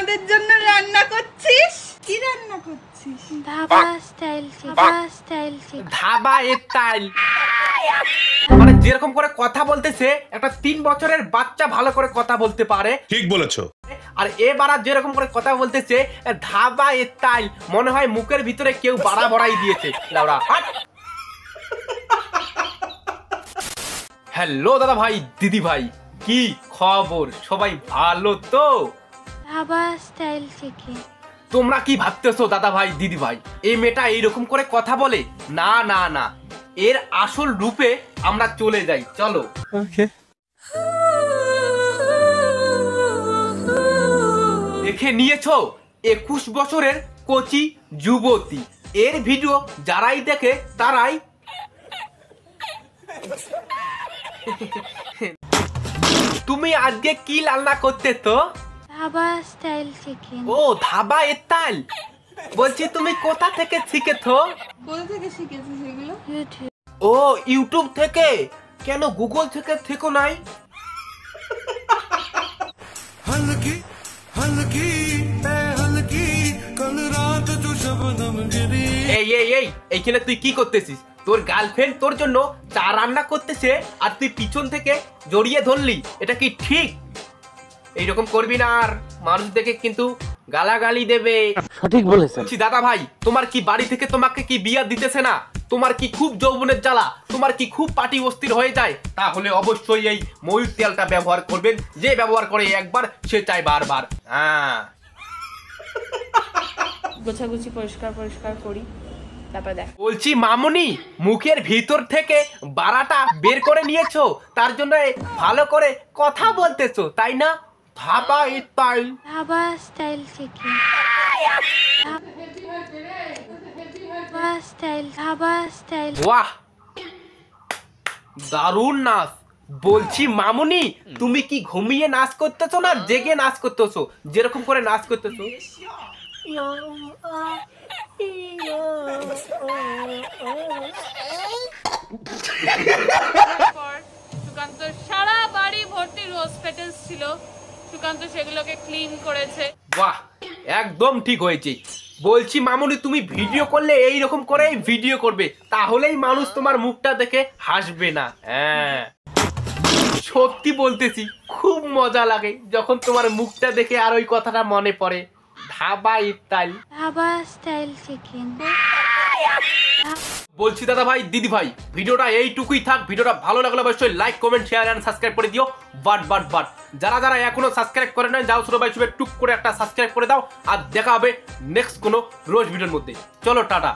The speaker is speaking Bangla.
আমাদের জন্য রান্না করছিস? কি রান্না করছিস? Dhaba style chicken. Dhaba style মানে যেরকম করে কথা বলতেছে একটা 3 বছরের বাচ্চা ভালো করে কথা বলতে পারে। ঠিক বলেছো। আর এবার যেরকম করে কথা বলতেছে ধাবা স্টাইল মনে হয় মুখের ভিতরে কেউ বাড়া বড়াই দিয়েছে। লাউড়া হাট। হ্যালো দাদা ভাই, দিদি ভাই, কি খবর? সবাই ভালো তো? Dhaba style chicken. তোমরা কি ভাবতেছো দাদা ভাই, দিদি ভাই, এই মেয়েটা এইরকম করে কথা বলে? না না না, এর আসল রূপে আমরা চলে যাই, চলো। দেখে নিয়েছো 21 বছরের কোচি যুবতী। এর ভিডিও যারাই দেখে তারাই তুমি আজকে কি রান্না করতে তো? Dhaba style chicken. ও ধাবা স্টাইল, বলছি তুমি কোথা থেকে শিখেছো? কোথা থেকে শিখেছিস এগুলো? ইউটিউব। ও ইউটিউব থেকে, কেন গুগল থেকে থেকো নাই? हल्की हल्की ए हल्की कल रात जो शबनम गिरी। এই এই এই এইখানে তুই কি করতেছিস? তোর গার্লফ্রেন্ড তোর জন্য চা রান্না করতেছে আর তুই পিছন থেকে জড়িয়ে ধরলি, এটা কি ঠিক? এইরকম করবি না, আর মানুষ দেখে কিন্তু গালাগালি দেবে। সঠিক বলেছেন। দাদা ভাই, তোমার কি বাড়ি থেকে তোমাকে কি বিয়া দিতেছে না? তোমার কি খুব যৌবনের জ্বালা? তোমার কি খুব পাটি অস্থির হয়ে যায়? তাহলে অবশ্যই এই ময়ূর তেলটা ব্যবহার করবেন। যে ব্যবহার করে একবার সে চায় বারবার। হ্যাঁ, গোছাগুছি পরিষ্কার করি, তারপর দেখ। বলছি মামুনি, মুখের ভিতর থেকে বারাটা বের করে নিয়েছো, তার জন্য ভালো করে কথা বলতেছো, তাই না? Dhaba style. Dhaba style chicken. Dhaba style. বাহ, দারুণ নাচ। বলছি মামুনি, তুমি কি ঘুমিয়ে নাচ করতেছো না জেগে নাচ করতেছো? যেরকম করে নাচ করতেছো। সুকান্ত সারা বাড়ি ভর্তি রোজ পেটেলস ছিল, সুকান্ত সেগুলোকে ক্লিন করেছে। বাহ, একদম ঠিক হয়েছে। বলছি মামুনি, তুমি ভিডিও করলে এইরকম করে ভিডিও করবে, তাহলেই মানুষ তোমার মুখটা দেখে হাসবে না। হ্যাঁ, সত্যি বলতেছি, খুব মজা লাগে যখন তোমার মুখটা দেখে আর ওই কথাটা মনে পড়ে। Dhaba style. Dhaba style chicken. বলছি দাদা ভাই, দিদি ভাই, ভিডিওটা এইটুকুই থাক। ভিডিওটা ভালো লাগলে অবশ্যই like, comment, share and subscribe করে দিও। বাট যারা যারা এখনো সাবস্ক্রাইব করে নাই, যাও ছোট ভাই টুক করে একটা সাবস্ক্রাইব করে দাও। আর দেখা হবে নেক্সট কোনো রোজ ভিডিওর মধ্যে। চলো টাটা।